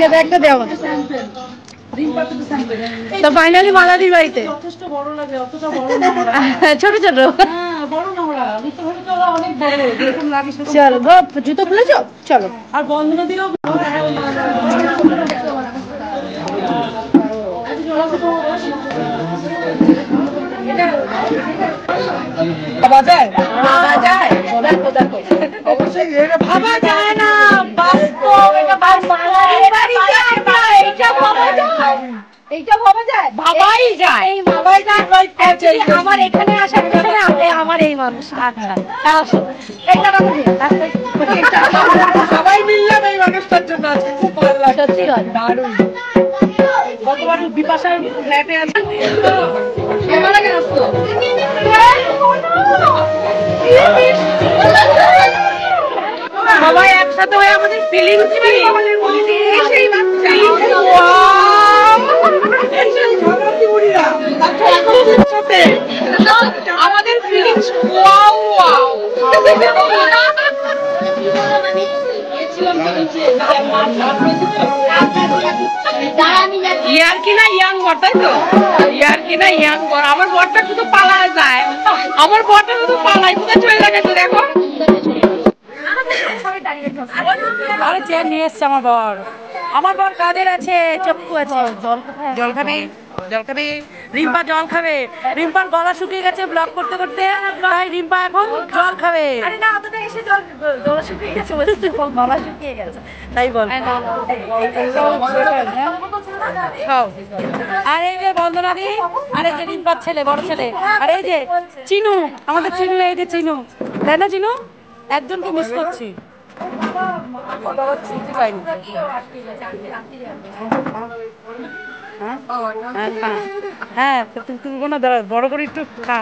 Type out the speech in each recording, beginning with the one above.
দেবে একটা দেওয়া তো ফাইনালি মালাদির বাড়িতে যথেষ্ট বড় লাগে, অতটা বড় না ছোট ছোট বড় না ওরা অনেক বড় যেরকম লাগে। চলো জুতো খুলেছো চলো আর বন্ধনা দিলেও ভাবা যায় অবশ্যই ভাবা যায় না বাস্তব এইটা ভাবা যায় ভাবাই যায় এই ভাবাই যায় আমার এখানে আসার পিছনে আমার এই মানুষ আচ্ছা সবাই মিললাম এই মানুষটার জন্য আজকে খুব ভালো লাগে সত্যি কথা দারুণ গতবার বিপাশার ফ্ল্যাটে আছে সবাই একসাথে হয়ে আমাদের ফিলিংস আমাদের ফিলিংস ইয়ার কিনা ইয়াং বর তাই তো ইয়ার কিনা ইয়াং বর আমার বরটা শুধু পালায় যায় আমার বরটা শুধু পালায় কোথায় চলে যাবে তো দেখো আরে চেয়ার নিয়ে এসছে আমার বর কাদের আছে চক্ষু আছে জল খাবে জল খাবে রিম্পা জল খাবে রিম্পার গলা শুকিয়ে গেছে ব্লক করতে করতে তাই রিম্পা এখন জল খাবে আরে না অতটা এসে গলা শুকিয়ে গেছে বলতে গলা শুকিয়ে গেছে তাই বল আর এই যে বন্দনাদি আর এই যে রিম্পার ছেলে বড় ছেলে আর এই যে চিনু আমাদের চিনু এই যে চিনু তাই না চিনু একজনকে মিস করছি হ্যাঁ তুলবো না দাঁড়া বড় করে একটু খা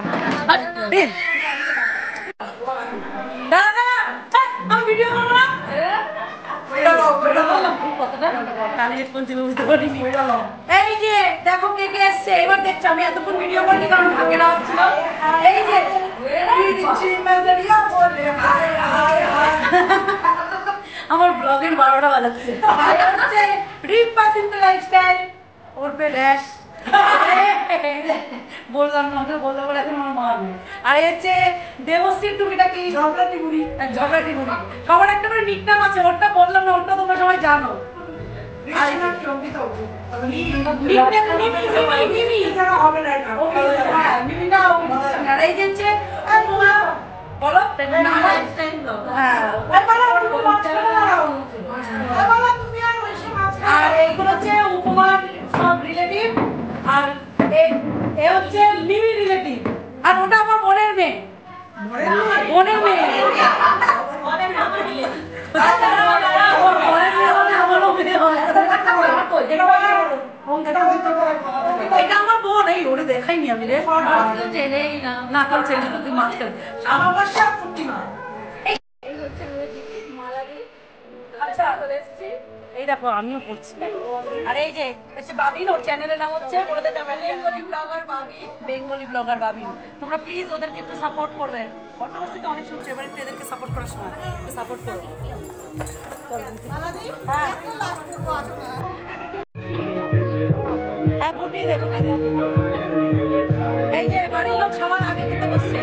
এই যে দেখো কে কে এসছে এবার দেখছো আমি এতক্ষণ ভিডিও করিনি কারণ ভাগে না হচ্ছিল এই যে আমার ব্লগের 12টা বাজাচ্ছে রিম্পা সিম্পল লাইফস্টাইল ওরপে ড্যাশ বললাম না বলতে বলে এখন আমার মা আর হচ্ছে দেবশ্রীর টুপিটা কি ঝগড়াটি বুড়ি সবার একটা করে নিকনাম আছে ওরটা বললাম না ওরটা তোমরা সবাই জানো আর এইগুলো হচ্ছে উপমার সব রিলেটিভ আর এ হচ্ছে লিভি রিলেটিভ আর ওটা আমার বোনের মেয়ে এটা আমার বোন এই ওরে দেখাইনি আমি রে না তোর ছেলে তুই মাছ খাবি আমার বাসা পুটিমা এই দেখো আমিও পড়ছি আর এই যে বাবিন ওর চ্যানেলের নাম হচ্ছে বেঙ্গলি ব্লগার বাবিন তোমরা প্লিজ ওদেরকে একটু সাপোর্ট করবে কন্ট্রোভার্সি তো অনেক শুনছে এবার একটু এদেরকে সাপোর্ট করার সময় একটু সাপোর্ট করো এই যে বাড়ির লোক সবার আগে খেতে বসছে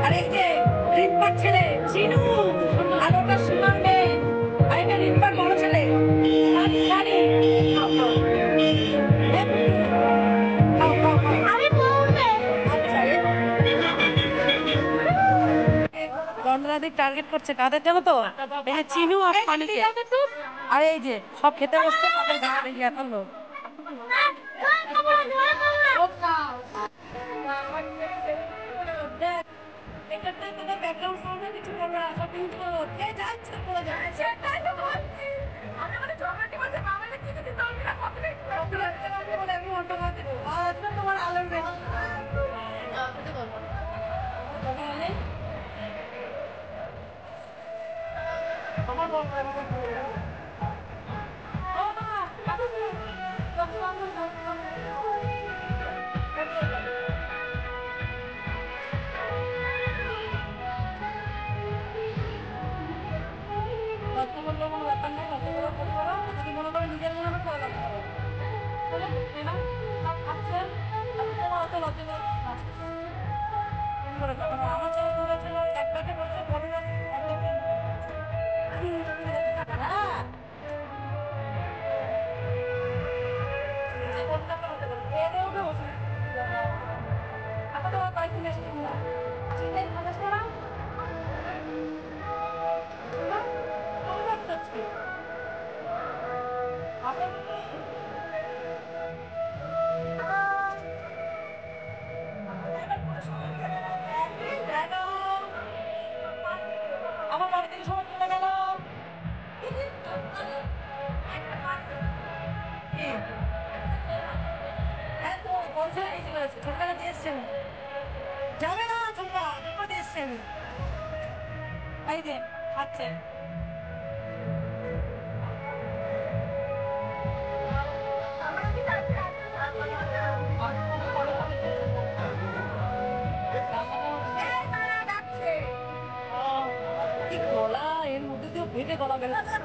আর এই যে রিম্পার ছেলে চিনু আর ওটা সুনার মেয়ে আর এটা রিম্পার বড় ছেলে টার্গেট করছে কাদের জানো তো এই যে চিনু আর পানিকে আর এই যে সব খেতে বসছে এখন লোক আমার বাড়ি থেকে সবাই চলে গেল। যাবে না তোমরা এসছেন এই যে আচ্ছা কি গলা এর মধ্যে দিয়ে ভেটে গলা বেরোচ্ছে।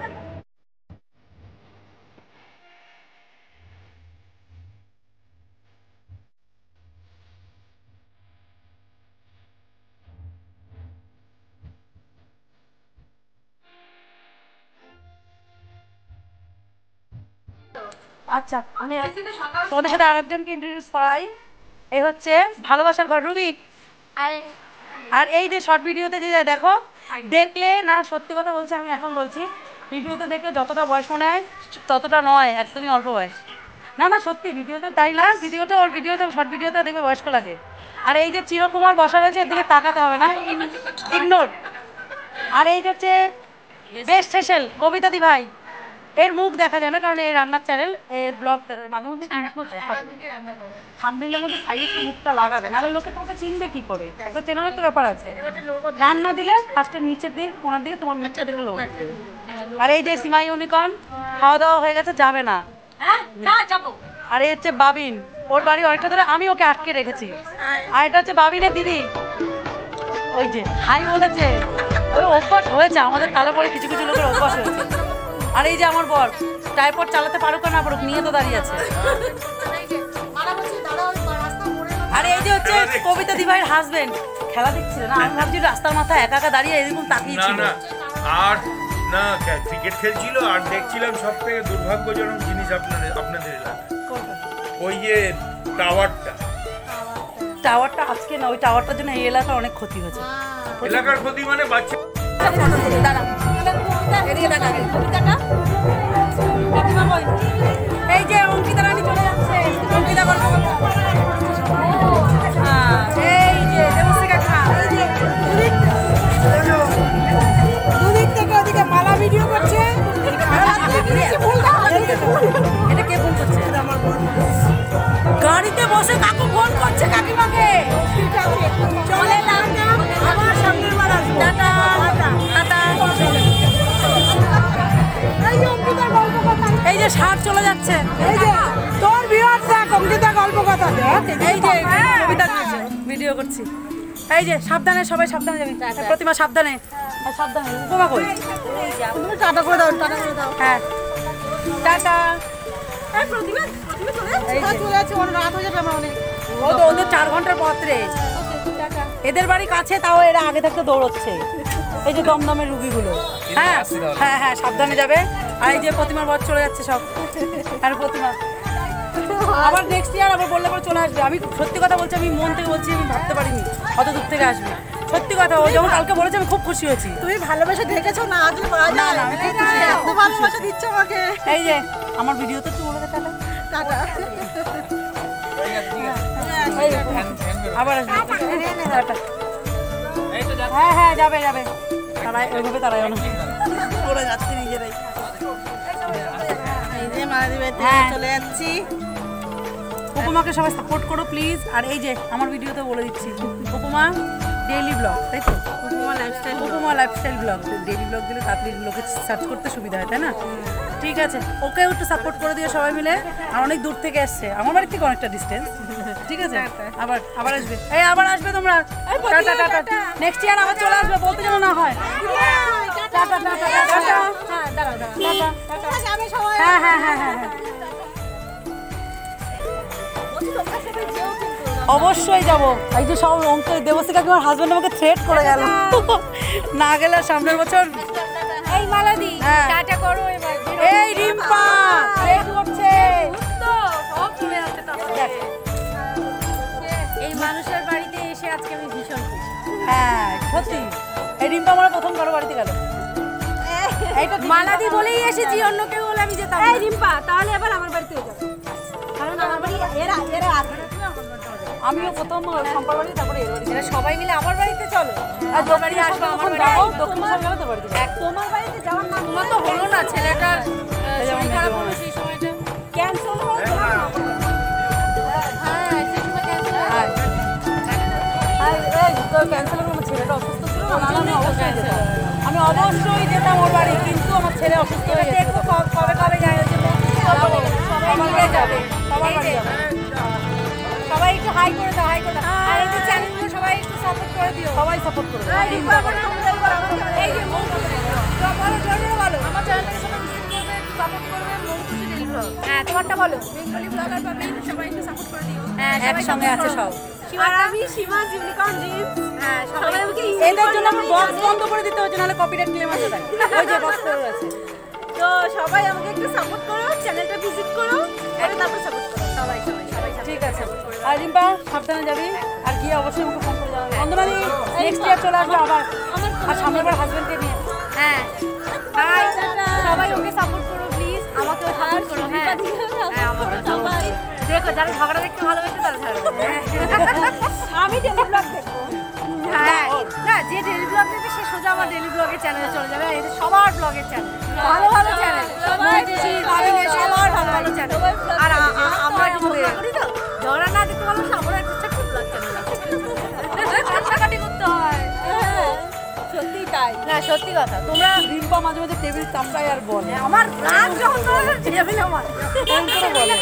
আচ্ছা আমি তোমাদের সাথে আরেকজনকে ইন্ট্রোডিউস করাই। এই হচ্ছে ভালোবাসার ঘর রুবি। আর এই যে শর্ট ভিডিওতে যে দেখো দেখলে না সত্যি কথা বলছি, আমি এখন বলছি ভিডিওতে দেখলে যতটা বয়স মনে হয় ততটা নয়, একদমই অল্প বয়স। না না সত্যি ভিডিওতে তাই না, ভিডিওতে ওর ভিডিওতে শর্ট ভিডিওতে দেখবে বয়স্ক লাগে। আর এই যে চিরকুমার বসা রয়েছে এর দিকে তাকাতে হবে না, ইগনোর। আর এই যে হচ্ছে বেস্ট সেশন কবিতাদি ভাই, এর মুখ দেখা যায় না কারণ এই রান্নার চ্যানেল এর ব্লগ মাঝে মধ্যে থাম্বনেইলের মধ্যে সাইডে মুখটা লাগাবে, নাহলে লোকে তোমাকে চিনবে কি করে, একটা চেনার তো ব্যাপার আছে। রান্না দিলে ফার্স্টে নিচের দিকে কোনার দিকে তোমার মুখটা দিকে লোক। আর এই যে সিমাই ইউনিকর্ন খাওয়া দাওয়া হয়ে গেছে, যাবে না। আর এই হচ্ছে বাবিন, ওর বাড়ি অনেকটা ধরে আমি ওকে আটকে রেখেছি। আর এটা হচ্ছে বাবিনের দিদি, ওই যে হাই বলেছে, ওই অভ্যাস হয়েছে আমাদের কালো পরে কিছু কিছু লোকের অভ্যাস হয়েছে। আর এই যে আমার বর টাইপড চালাতে পারুক না পারুক নিয়ে তো দাঁড়িয়ে আছে। আর এই যে হচ্ছে কবিতা দি ভাইয়ের হাজবেন্ড, খেলা দেখছিল না, আমি ভাবছি রাস্তার মাথায় একা একা দাঁড়িয়ে এরকম তাকিয়ে ছিল। আর না ক্রিকেট খেলছিল আর দেখছিলাম সব থেকে দুর্ভাগ্যজনক জিনিস আপনাদের এলাকায় ওই যে টাওয়ারটা আজকে না, ওই টাওয়ারটার জন্য এই এলাকার অনেক ক্ষতি হয়েছে। এলাকার ক্ষতি মানে বাচ্চা এই যে অঙ্কিতা রানী চলে যাচ্ছে, অঙ্কিতা এই যে দেবশ্রী কাকা দুদিক থেকে ওদিকে মালা ভিডিও করছে। এটা কে ফোন করছে? গাড়িতে বসে কাকু ফোন করছে কাকিমাকে। চলে আমার সামনের বার আসবো। Tata tata. এই যে ষাট চলে যাচ্ছে, এই যে তোর বিয়ার দেখ অঙ্কিতা গল্প কথা দেখ, এই যে কবিতা ভিডিও করছি। এই যে সাবধানে সবাই সাবধানে যাবি, প্রতিমা সাবধানে সাবধানে। উপমা কই টাটা করে দাও, টাটা করে দাও। হ্যাঁ টাটা। ওদের 4 ঘন্টার পত্রে এদের বাড়ি কাছে, তাও এরা আগে থাকতে দৌড়চ্ছে। এই যে দমদমের রুগীগুলো। হ্যাঁ হ্যাঁ হ্যাঁ সাবধানে যাবে। আর এই যে প্রতিমার বর চলে যাচ্ছে সব। আর প্রতিমা আবার নেক্সট ইয়ার আবার বললে পরে চলে আসবে। আমি সত্যি কথা বলছি, আমি মন থেকে বলছি, আমি ভাবতে পারিনি অত দূর থেকে আসবে। সত্যি কথা, ও যখন কালকে বলেছে আমি খুব খুশি হয়েছি। তুমি ভালোবাসা দেখেছো না? না না আমি খুব খুশি, এত ভালোবাসা দিচ্ছ আমাকে। এই যে আমার ভিডিওতে একটু বলে টাটা টাটা। আবার আসবে টাটা। হ্যাঁ হ্যাঁ যাবে যাবে, তারাই ওইভাবে তারাই ওরা যাচ্ছে নিজেরাই। এই যে মালাদিবাইতে চলে যাচ্ছি। উপমাকে সবাই সাপোর্ট করো প্লিজ। আর এই যে আমার ভিডিওতে বলে দিচ্ছি, উপমা ডেইলি ব্লগ, তাই তো? উপমা লাইফস্টাইল ব্লগ। ডেইলি ব্লগ দিলে তাড়াতাড়ি লোকে সার্চ করতে সুবিধা হয়, তাই না? ঠিক আছে, ওকেও একটু সাপোর্ট করে দিও সবাই মিলে। আর অনেক দূর থেকে এসছে, আমার বাড়ি থেকে অনেকটা ডিস্টেন্স। ঠিক আছে, আবার আবার আসবে, এই আবার আসবে তোমরা। Tata tata. নেক্সট ইয়ার আবার চলে আসবে, বলতে যেন না হয়। Tata tata tata. হ্যাঁ দাঁড়াও দাঁড়াও, হ্যাঁ হ্যাঁ হ্যাঁ হ্যাঁ হ্যাঁ অবশ্যই যাবো। এই যে সব অঙ্কে দেবশ্রী কাকিমার হাজবেন্ড আমাকে থ্রেট করে গেল, না গেলে সামনের বছর। এই মালাদি টাটা করো এবার। এই রিম্পা থ্রেট করছে, তো সব চলে হ্যাঁ সত্যি এই রিম্পা আমার প্রথম কারো বাড়িতে গেল এইটা মালাদি বলেই এসেছি, অন্য কেউ বলে আমি যেতাম। এই রিম্পা, তাহলে এবার আমার বাড়িতে যাও, কারণ আমার বাড়ি এরা আসবে। আমিও প্রথম সম্পার বাড়ি, তারপরে এর বাড়ি। এরা সবাই মিলে আমার বাড়িতে চলো, আর তোমার বাড়ি আসবে, আমার বাড়ি দক্ষিণ সরকারে তো বাড়িতে তোমার বাড়িতে যাওয়ার না, তোমার তো হলো না, ছেলেটার শরীর খারাপ হলো সেই সময়টা ক্যান্সেল হলো। হ্যাঁ সেই সময় ক্যান্সেল হলো। ক্যান্সেল করে আমার ছেলেটা অসুস্থ ছিল, আমি অবশ্যই যেতাম ওর বাড়ি, কিন্তু আমার ছেলে অসুস্থ হয়ে গেছে। দেখো কবে কবে যায়, ওই জন্য সবাই মিলে যাবে, সবাই যাবে। সবাই একটু হাই করে দাও, হাই করে দাও। আর এই যে চ্যানেলগুলো সবাই একটু সাপোর্ট করে দিও, সবাই সাপোর্ট করবে। এই যে বলো, আমার চ্যানেলটাকে সবাই ভিজিট করবে, একটু সাপোর্ট করবে। মৌখুশি ডেইলি ব্লগ, হ্যাঁ তোমারটা বলো। বেঙ্গলি ব্লগার পাবেন, সবাই একটু সাপোর্ট করে দিও। হ্যাঁ একসঙ্গে আছে সব। আর আমি সীমা ইউনিকর্ন ড্রিমস, হ্যাঁ সবাই আমাকে এদের জন্য আমার বক্স বন্ধ করে দিতে হচ্ছে, নাহলে কপিরাইট ক্লেম আসবে। তাই ওই যে বক্স করে আছে। তো সবাই আমাকে একটু সাপোর্ট করো, চ্যানেলটা ভিজিট করো, আরে তারপর সাপোর্ট করো। সবাই ঠিক আছে। আর রিম্পা সাবধানে যাবি, আর গিয়ে অবশ্যই আমাকে ফোন করে যাবে। বন্ধনাদি নেক্সট ইয়ার চলে আসবে আবার, আর সামনের বার হাজবেন্ডকে নিয়ে। হ্যাঁ বাই, সবাই ওকে সাপোর্ট করো প্লিজ, আমাকেও সাপোর্ট করো। হ্যাঁ হ্যাঁ আমাকে সবাই দেখো, যারা ঝগড়া দেখতে ভালোবাসে তারা ঝগড়া করবে। আমি ডেলি ব্লগ দেখবো। হ্যাঁ না, যে ডেলি ব্লগ দেখবে সে সোজা আমার ডেলি ব্লগের চ্যানেলে চলে যাবে। এটা সবার ব্লগের চ্যানেল, ভালো ভালো চ্যানেল, সবার ভালো ভালো চ্যানেল। আর আমরা একটু ঝগড়া করি তো, ঝগড়া না দেখতে ভালো, আমরা একটা ছোট্ট ব্লগ চ্যানেল আছে, কাটাকাটি করতে হয়। সত্যি তাই, না সত্যি কথা। তোমরা রিম্পা মাঝে মাঝে টেবিল চাপড়ায় আর বলে, আমার রাগ যখন টেবিল আমার এরকম করে বলে।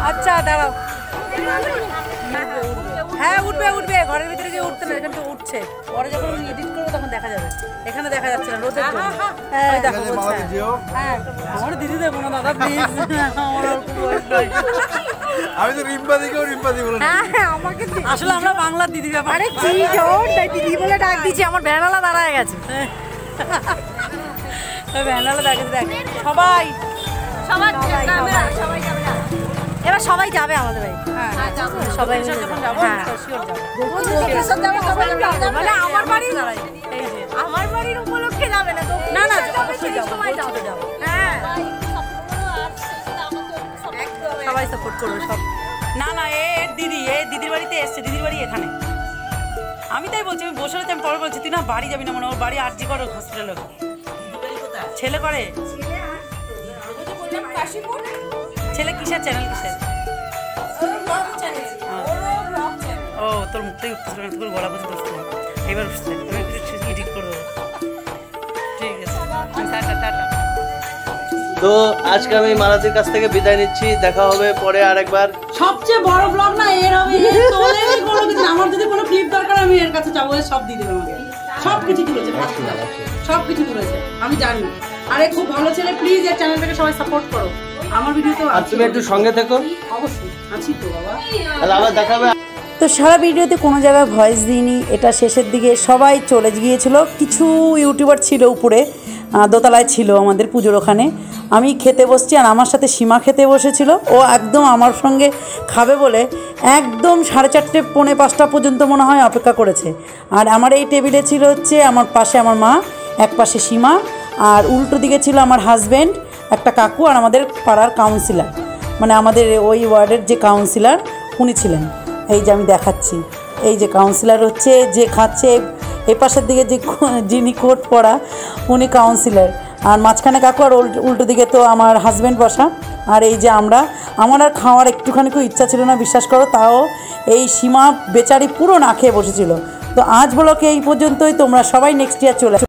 আচ্ছা দাঁড়াও, হ্যাঁ উঠবে উঠবে, ঘরের ভিতরে গিয়ে উঠতে না, এখান থেকে উঠছে। পরে যখন এডিট করবো তখন দেখা যাবে, এখানে দেখা যাচ্ছে না রোদের জন্য। হ্যাঁ দেখো বলছে, হ্যাঁ আমার দিদি দেবো না দাদা প্লিজ, আমার আমি তো রিম্পা দিকেও রিম্পা দিব না। হ্যাঁ আমাকে আসলে আমরা বাংলার দিদি ব্যাপার। আরে কি জোর তাই দিদি বলে ডাক দিচ্ছি, আমার ভ্যানালা দাঁড়ায় গেছে। ভ্যানালা দেখে দেখ সবাই সবাই যাবে না, এবার সবাই যাবে আমাদের বাড়ি। হ্যাঁ সবাই যখন যাবো শিওর যাবো। মানে আমার বাড়ির আমার বাড়ির উপলক্ষে যাবে না তো? না না সেই অবশ্যই যাবো, সময় যাবে। যাবো। হ্যাঁ সবাই সাপোর্ট করবে সব। না না এর দিদি, এ দিদির বাড়িতে এসছে, দিদির বাড়ি এখানে। আমি তাই বলছি, আমি বসে রয়েছি, আমি পরে বলছি তুই না বাড়ি যাবি না, মানে ওর বাড়ি আরজি করো হসপিটালে। ছেলে করে, ছেলে কিসের চ্যানেল, কিসের? ও তোর মুখটাই উঠতেছিল না, তোর গলা পর্যন্ত উঠছিল, এবার উঠছে। আমি একটু এডিট করবো, ঠিক আছে টাটা টাটা। তো আজকে আমি মালাদির কাছ থেকে বিদায় নিচ্ছি, দেখা হবে পরে আরেকবার। সবচেয়ে বড় ব্লগ না এর হবে, তোলেরই কোনো কিছু না। আমার যদি কোনো ক্লিপ দরকার আমি এর কাছে যাবো, সব দিয়ে দেবে আমাকে, সব কিছু তুলেছে, সব কিছু তুলেছে আমি জানি। আরে খুব ভালো ছেলে, প্লিজ এর চ্যানেলটাকে সবাই সাপোর্ট করো। আমার ভিডিও তো আর তুমি একটু সঙ্গে থেকো, অবশ্যই আছি তো বাবা। তাহলে আবার দেখা হবে। তো সারা ভিডিওতে কোনো জায়গায় ভয়েস দিইনি, এটা শেষের দিকে সবাই চলে গিয়েছিল। কিছু ইউটিউবার ছিল উপরে, দোতলায় ছিল আমাদের পুজোর ওখানে। আমি খেতে বসছি, আর আমার সাথে সীমা খেতে বসেছিল। ও একদম আমার সঙ্গে খাবে বলে একদম 4:30 পৌনে 5টা পর্যন্ত মনে হয় অপেক্ষা করেছে। আর আমার এই টেবিলে ছিল হচ্ছে আমার পাশে আমার মা, এক পাশে সীমা, আর উল্টো দিকে ছিল আমার হাজব্যান্ড, একটা কাকু, আর আমাদের পাড়ার কাউন্সিলর, মানে আমাদের ওই ওয়ার্ডের যে কাউন্সিলর উনি ছিলেন। এই যে আমি দেখাচ্ছি, এই যে কাউন্সিলর হচ্ছে যে খাচ্ছে, এই পাশের দিকে যে যিনি কোট পরা উনি কাউন্সিলর, আর মাঝখানে কাকু, আর উল্টো দিকে তো আমার হাজব্যান্ড বসা। আর এই যে আমার আর খাওয়ার একটুখানিকেও ইচ্ছা ছিল না, বিশ্বাস করো, তাও এই সীমা বেচারি পুরো না খেয়ে বসেছিল। তো আজ ব্লগে এই পর্যন্তই, তোমরা সবাই নেক্সট ইয়ার চলে